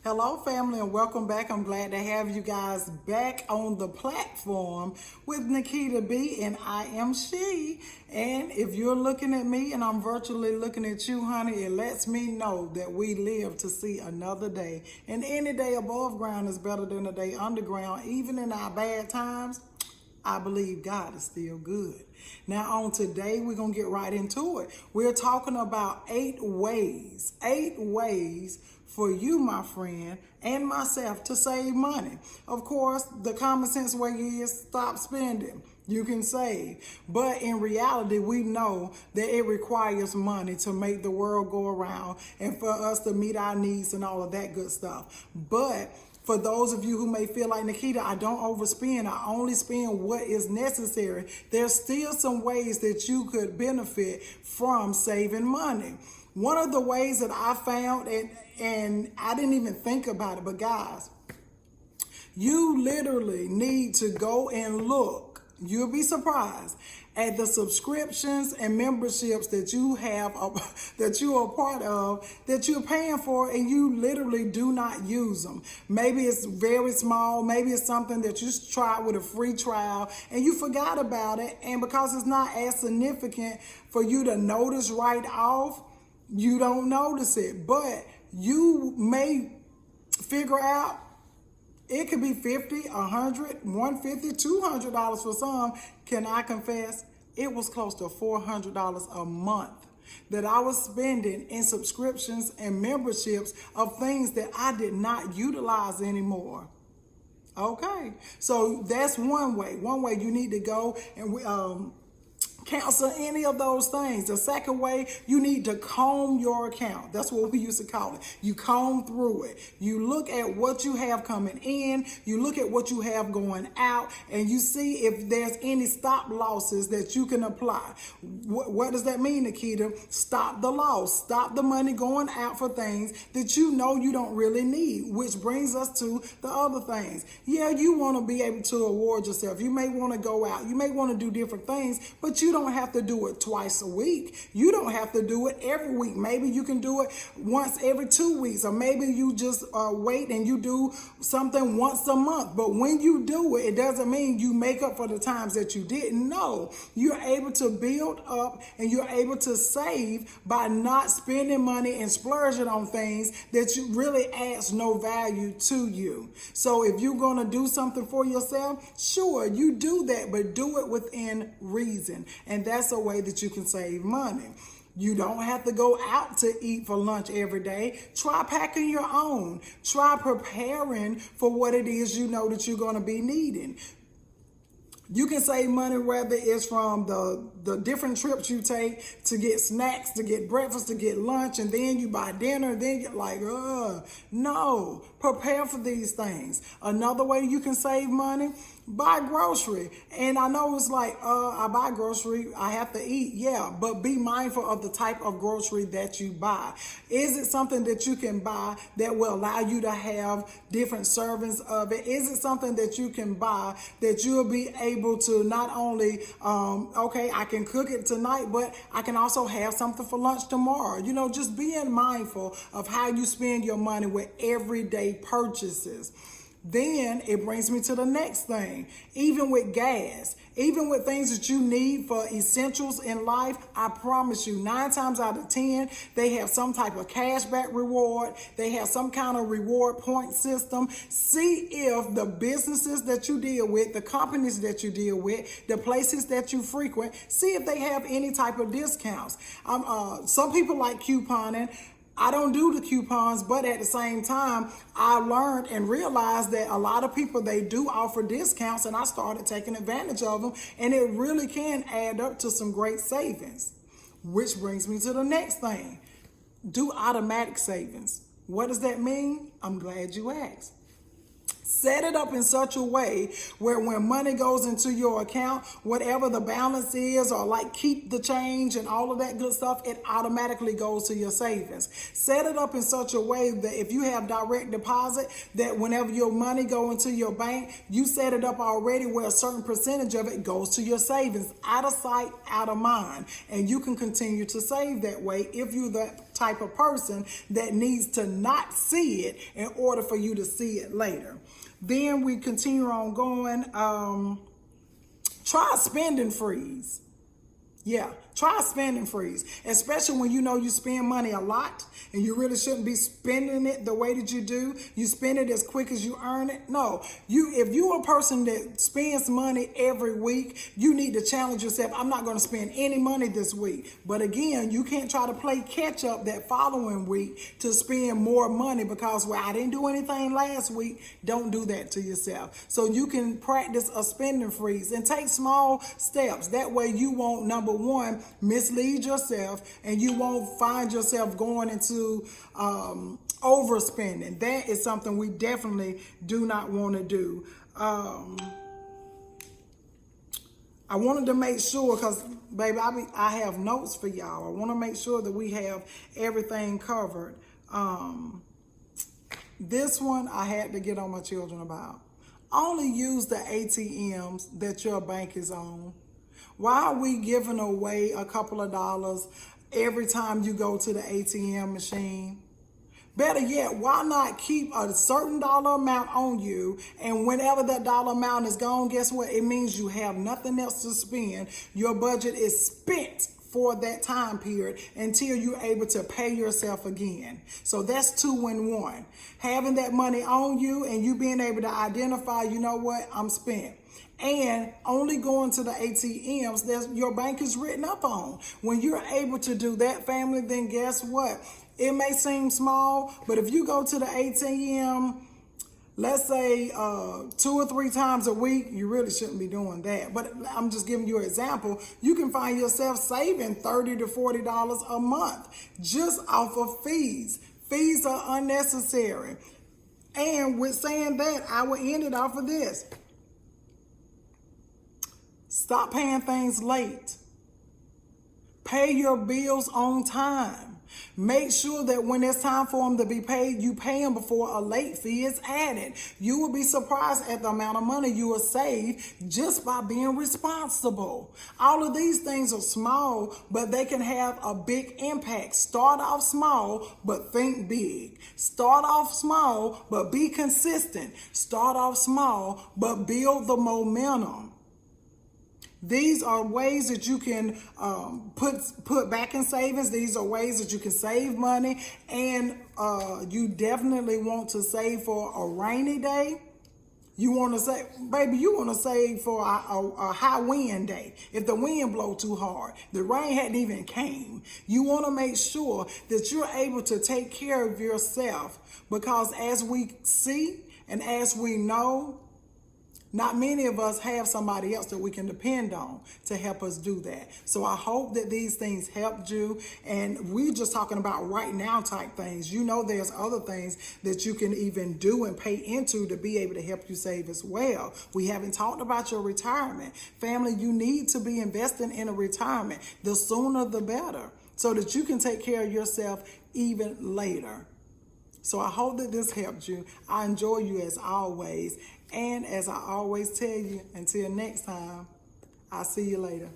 Hello, family, and welcome back. I'm glad to have you guys back on the platform with Nikita B, and I am she. And if you're looking at me and I'm virtually looking at you, honey, it lets me know that we live to see another day. And any day above ground is better than a day underground. Even in our bad times, I believe God is still good. Now, on today, we're going to get right into it. We're talking about 8 ways for you, my friend, and myself to save money. Of course, the common sense way is stop spending. You can save. But in reality, we know that it requires money to make the world go around and for us to meet our needs and all of that good stuff. But for those of you who may feel like, Nikita, I don't overspend, I only spend what is necessary, there's still some ways that you could benefit from saving money. One of the ways that I found, and I didn't even think about it, but guys, you literally need to go and look. You'll be surprised at the subscriptions and memberships that you have, that you are part of, that you're paying for, and you literally do not use them. Maybe it's very small. Maybe it's something that you tried with a free trial and you forgot about it. And because it's not as significant for you to notice right off, you don't notice it. But you may figure out it could be $50, $100, $150, $200 for some. Can I confess? It was close to $400 a month that I was spending in subscriptions and memberships of things that I did not utilize anymore. Okay, so that's one way. One way you need to go and cancel any of those things. The second way, you need to comb your account. That's what we used to call it. You comb through it. You look at what you have coming in. You look at what you have going out, and you see if there's any stop losses that you can apply. What does that mean, Nikita? Stop the loss. Stop the money going out for things that you know you don't really need, which brings us to the other things. Yeah, you want to be able to reward yourself. You may want to go out. You may want to do different things, but you don't have to do it twice a week. You don't have to do it every week. Maybe you can do it once every 2 weeks, or maybe you just wait and you do something once a month. But when you do it, it doesn't mean you make up for the times that you didn't. No, you're able to build up and you're able to save by not spending money and splurging on things that you really adds no value to you. So if you're going to do something for yourself, sure, you do that, but do it within reason. And that's a way that you can save money. You don't have to go out to eat for lunch every day. Try packing your own. Try preparing for what it is you know that you're going to be needing. You can save money whether it's from the different trips you take to get snacks, to get breakfast, to get lunch, and then you buy dinner, and then you're like, no, prepare for these things. Another way you can save money, buy grocery. And I know it's like, I buy grocery, I have to eat. Yeah, but be mindful of the type of grocery that you buy. Is it something that you can buy that will allow you to have different servings of it? Is it something that you can buy that you'll be able to not only, okay, I can cook it tonight, but I can also have something for lunch tomorrow. You know, just being mindful of how you spend your money with everyday purchases. Then it brings me to the next thing. Even with gas, even with things that you need for essentials in life, I promise you, 9 times out of 10, they have some type of cashback reward. They have some kind of reward point system. See if the businesses that you deal with, the companies that you deal with, the places that you frequent, see if they have any type of discounts. Some people like couponing. I don't do the coupons, but at the same time, I learned and realized that a lot of people, they do offer discounts, and I started taking advantage of them, and it really can add up to some great savings. Which brings me to the next thing. Do automatic savings. What does that mean? I'm glad you asked. Set it up in such a way where when money goes into your account, whatever the balance is, or like keep the change and all of that good stuff, it automatically goes to your savings. Set it up in such a way that if you have direct deposit, that whenever your money go into your bank, you set it up already where a certain percentage of it goes to your savings, out of sight, out of mind. And you can continue to save that way if you're that type of person that needs to not see it in order for you to see it later. Then we continue on going. Try a spending freeze. Yeah, try a spending freeze, especially when you know you spend money a lot and you really shouldn't be spending it the way that you do. You spend it as quick as you earn it. No, if you're a person that spends money every week, you need to challenge yourself. I'm not going to spend any money this week. But again, you can't try to play catch up that following week to spend more money because, well, I didn't do anything last week. Don't do that to yourself. So you can practice a spending freeze and take small steps. That way you won't, number one, mislead yourself, and you won't find yourself going into overspending. That is something we definitely do not want to do. I wanted to make sure, because baby, I have notes for y'all. I want to make sure that we have everything covered. This one I had to get on my children about. Only use the ATMs that your bank is on. Why are we giving away a couple of dollars every time you go to the ATM machine? Better yet, why not keep a certain dollar amount on you, and whenever that dollar amount is gone, guess what? It means you have nothing else to spend. Your budget is spent for that time period until you're able to pay yourself again. So that's 2 in 1. Having that money on you and you being able to identify, you know what, I'm spent. And only going to the ATMs that your bank is written up on. When you're able to do that, family, then guess what? It may seem small, but if you go to the ATM, let's say 2 or 3 times a week, you really shouldn't be doing that. But I'm just giving you an example. You can find yourself saving $30 to $40 a month just off of fees. Fees are unnecessary. And with saying that, I will end it off of this. Stop paying things late. Pay your bills on time. Make sure that when it's time for them to be paid, you pay them before a late fee is added. You will be surprised at the amount of money you will save just by being responsible. All of these things are small, but they can have a big impact. Start off small, but think big. Start off small, but be consistent. Start off small, but build the momentum. These are ways that you can put back in savings. These are ways that you can save money. And you definitely want to save for a rainy day. You want to save, baby, you want to save for a high wind day. If the wind blow too hard, the rain hadn't even came. You want to make sure that you're able to take care of yourself, because as we see and as we know, not many of us have somebody else that we can depend on to help us do that. So I hope that these things helped you. And we're just talking about right now type things. You know, there's other things that you can even do and pay into to be able to help you save as well. We haven't talked about your retirement. Family, you need to be investing in a retirement. The sooner the better, so that you can take care of yourself even later. So I hope that this helped you. I enjoy you as always. And as I always tell you, until next time, I'll see you later.